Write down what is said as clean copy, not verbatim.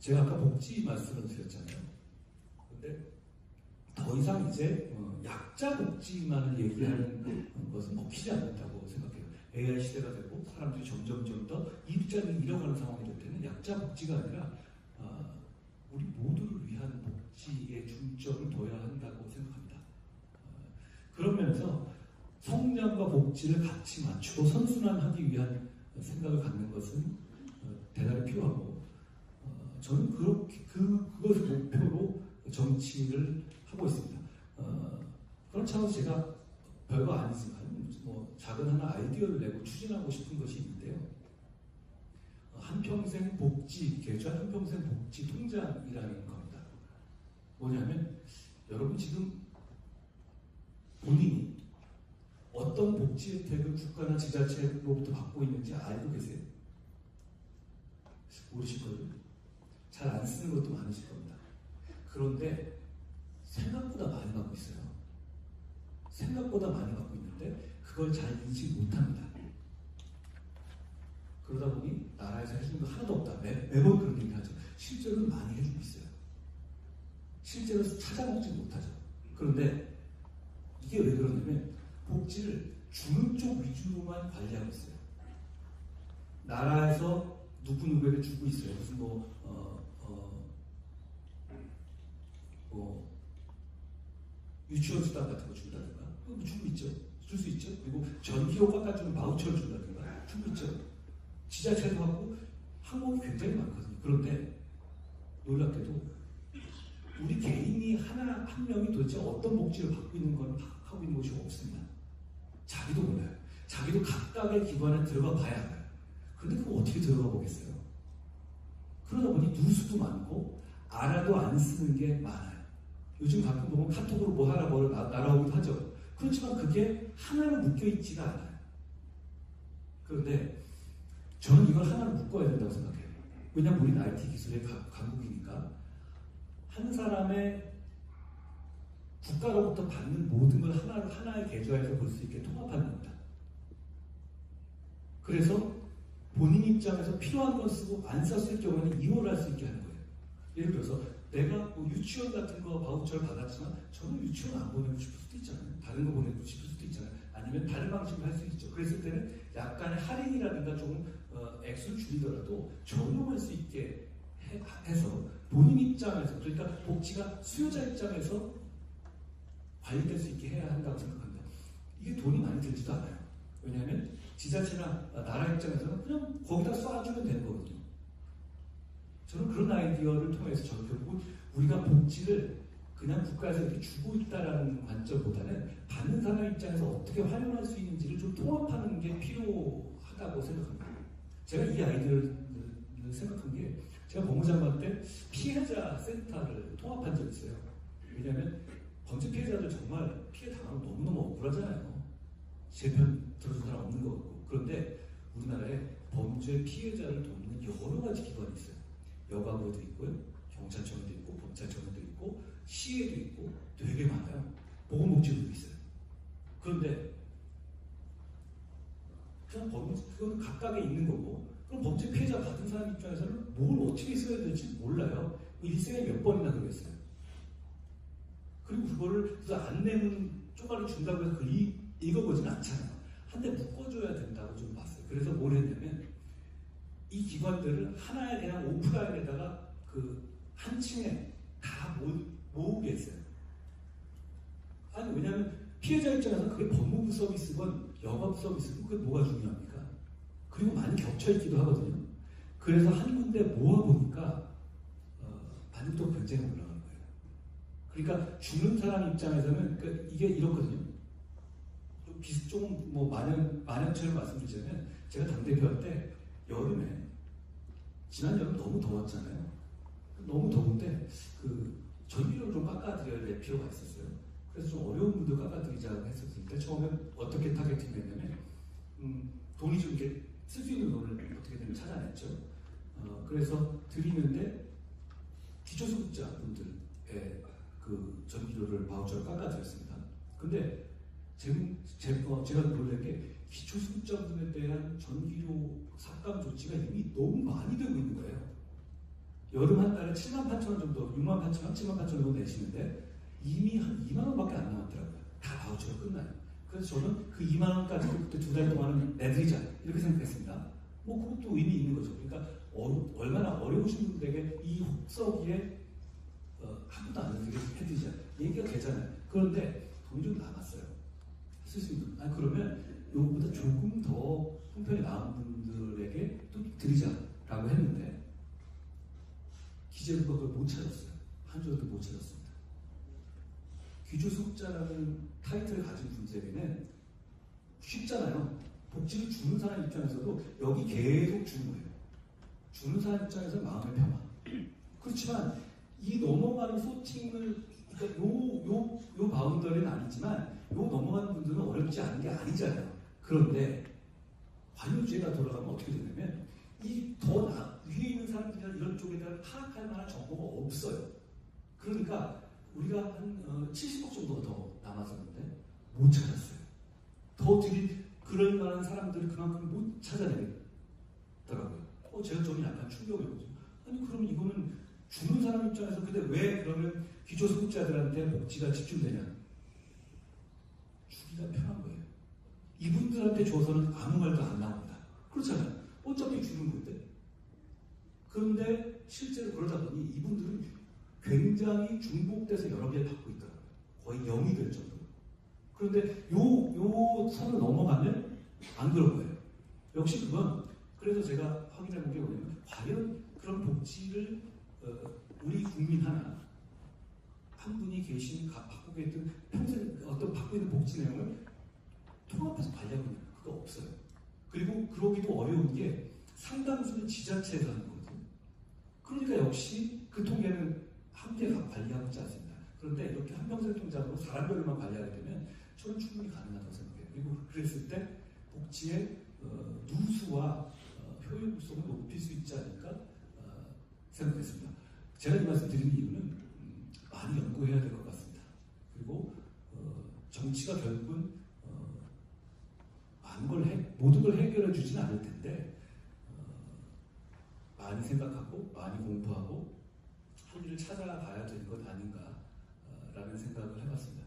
제가 아까 복지 말씀을 드렸잖아요. 근데 더 이상 이제 약자 복지만을 얘기하는 것은 먹히지 않는다고 생각해요. AI 시대가 되고 사람들이 점점 더 입자를 잃어가는 상황이 될 때는 약자 복지가 아니라 우리 모두를 위한 복지에 중점을 둬야 한다고 생각합니다. 그런 면에서 성장과 복지를 같이 맞추고 선순환하기 위한 생각을 갖는 것은 대단히 필요하고 저는 그것을 목표로 정치를 하고 있습니다. 그런 차원에서 제가 별거 아니지만 뭐 작은 하나 아이디어를 내고 추진하고 싶은 것이 있는데요. 한평생 복지 계좌, 한평생 복지 통장이라는 겁니다. 뭐냐면 여러분 지금 본인이 어떤 복지 혜택을 국가나 지자체로부터 받고 있는지 알고 계세요? 모르실 거예요. 잘 안 쓰는 것도 많으실 겁니다. 그런데 생각보다 많이 받고 있어요. 생각보다 많이 받고 있는데 그걸 잘 인식 못합니다. 그러다 보니 나라에서 해주는 거 하나도 없다. 매번 그런 얘기를 하죠. 실제로는 많이 해주고 있어요. 실제로 찾아먹지 못하죠. 그런데 이게 왜 그러냐면 복지를 주는 쪽 위주로만 관리하고 있어요. 나라에서 누구에게 주고 있어요. 무슨 유치원 수당 같은 거 준다든가 그거 주고 있죠. 줄 수 있죠. 그리고 전기료 깎아주는 바우처를 준다든가 주고 있죠. 지자체도 하고 항목이 굉장히 많거든요. 그런데 놀랍게도 우리 개인이 한 명이 도대체 어떤 복지를 받고 있는 건 파악하고 있는 것이 없습니다. 자기도 몰라요. 자기도 각각의 기관에 들어가 봐야 알아요. 그런데 그거 어떻게 들어가 보겠어요? 그러다 보니 누수도 많고 알아도 안 쓰는 게 많아요. 요즘 가끔 보면 카톡으로 뭐 하나 날아오기도 하죠. 그렇지만 그게 하나로 묶여있지가 않아요. 그런데 저는 이걸 하나로 묶어야 된다고 생각해요. 왜냐하면 우리는 IT 기술의 강국이니까 한 사람의 국가로부터 받는 모든 걸 하나의 계좌에서 볼 수 있게 통합하는 겁니다. 그래서 본인 입장에서 필요한 건 쓰고 안 썼을 경우에는 이용을 할 수 있게 하는 거예요. 예를 들어서 내가 뭐 유치원 같은 거 바우처를 받았지만 저는 유치원 안 보내고 싶을 수도 있잖아요. 다른 거 보내고 싶을 수도 있잖아요. 아니면 다른 방식으로 할 수 있죠. 그랬을 때는 약간의 할인이라든가 조금 액수를 줄이더라도 적용할 수 있게 해서 본인 입장에서 그러니까 복지가 수요자 입장에서 관리될 수 있게 해야 한다고 생각합니다. 이게 돈이 많이 들지도 않아요. 왜냐하면 지자체나 나라 입장에서는 그냥 거기다 쏴주면 되는 거거든요. 저는 그런 아이디어를 통해서 저는 결국은 우리가 복지를 그냥 국가에서 이렇게 주고 있다라는 관점보다는 받는 사람 입장에서 어떻게 활용할 수 있는지를 좀 통합하는 게 필요하다고 생각합니다. 제가 이 아이디어를 생각한 게 제가 법무장관 때 피해자 센터를 통합한 적이 있어요. 왜냐하면 범죄 피해자들 정말 피해 당하면 너무너무 억울하잖아요. 제 편 들어준 사람 없는 거 같고. 그런데 우리나라에 범죄 피해자를 돕는 여러 가지 기관이 있어요. 여가부에도 있고요, 경찰청에도 있고, 검찰청에도 있고, 시에도 있고, 되게 많아요. 보건복지부도 있어요. 그런데 그냥 그건 각각에 있는 거고, 그럼 범죄 피해자 받은 사람 입장에서는 뭘 어떻게 써야 될지 몰라요. 일생에 몇 번이나 그랬어요. 그리고 그거를 그래서 안 내면 쪼가리 준다고 해서 읽어보진 않잖아요. 한 대 묶어줘야 된다고 좀 봤어요. 그래서 뭘 했냐면 이 기관들을 하나에 대한 오프라인에다가 한 층에 다 모으게 했어요. 아니 왜냐하면 피해자 입장에서 그게 법무부 서비스건 영업 서비스건 그게 뭐가 중요합니까? 그리고 많이 겹쳐있기도 하거든요. 그래서 한 군데 모아보니까 만족도가 굉장히 올라가는 거예요. 그러니까 주는 사람 입장에서는 그러니까 이게 이렇거든요. 좀 만연처럼 말씀드리자면 제가 당대표할 때 여름에 지난 여름 너무 더웠잖아요. 너무 더운데 전기료를 좀 깎아드려야 될 필요가 있었어요. 그래서 좀 어려운 분들 깎아드리자고 했었을 때 처음에 어떻게 타겟팅했냐면 돈이 좀 이렇게 쓸 수 있는 돈을 어떻게 되면 찾아냈죠. 그래서 드리는데 기초소득자 분들의 전기료를 바우처를 깎아드렸습니다. 근데 제가 놀란 게 기초소득자분에 대한 전기료 삭감 조치가 이미 너무 많이 되고 있는 거예요. 여름 한 달에 7만 8천 원 정도, 6만 8천 원, 7만 8천 원 정도 내시는데 이미 한 2만 원밖에 안 남았더라고요. 다 바우처로 끝나요. 그래서 저는 그 2만 원까지 그때 2달 동안은 내드리자 이렇게 생각했습니다. 뭐 그것도 의미 있는 거죠. 그러니까 얼마나 어려우신 분들에게 이 혹서기에 아무도 안 해드리자 얘기가 되잖아요. 그런데 돈이 좀 남았어요. 쓸 수 있는. 그러면 요거보다 조금 더 형편이 나은 분들에게 또 드리자라고 했는데 기재부가 그걸 못 찾았어요. 한 줄도 못 찾았습니다. 귀족속자라는 타이틀을 가진 분들에게는 쉽잖아요. 복지를 주는 사람 입장에서도 여기 계속 주는 거예요. 주는 사람 입장에서 마음의 평화. 그렇지만 이 넘어가는 소팅을 그러니까 요 바운더리는 아니지만 요 넘어가는 분들은 어렵지 않은 게 아니잖아요. 그런데 관료주의가 돌아가면 어떻게 되냐면 이 더 위에 있는 사람들이나 이런 쪽에 대한 파악할 만한 정보가 없어요. 그러니까 우리가 한 70억 정도가 더 남았었는데 못 찾았어요. 더 드린 그럴 만한 사람들을 그만큼 못 찾아내더라고요. 제가 좀 약간 충격이었죠. 아니 그러면 이거는 주는 사람 입장에서 근데 왜 그러면 기초소득자들한테 복지가 집중되냐? 주기가 편한 거예요. 이분들한테 줘서는 아무 말도 안 나옵니다. 그렇잖아요. 어차피 주는 건데. 그런데 실제로 그러다 보니 이분들은 굉장히 중복돼서 여러 개 받고 있더라고요. 거의 0이 될 정도로. 그런데 요 선을 넘어가면 안 그런 거예요. 역시 그건 그래서 제가 확인해 본 게 뭐냐면 과연 그런 복지를 우리 국민 한 분이 받고 계신 평생 어떤 받고 있는 복지 내용을 통합해서 관리하고 있는 그거 없어요. 그리고 그러기도 어려운 게 상당수는 지자체에서 하는 거거든요. 그러니까 역시 그 통계는 함께 관리하고 있지 않습니다. 그런데 이렇게 한평생 통장으로 사람별로만 관리하게 되면 저는 충분히 가능하다고 생각해요. 그리고 그랬을 때 복지의 누수와 효율성을 높일 수 있지 않을까 생각했습니다. 제가 이 말씀 드리는 이유는 많이 연구해야 될 것 같습니다. 그리고 정치가 결국은 모든 걸 해결해 주지는 않을 텐데 많이 생각하고 많이 공부하고 할 일을 찾아가야 되는 것 아닌가라는 생각을 해봤습니다.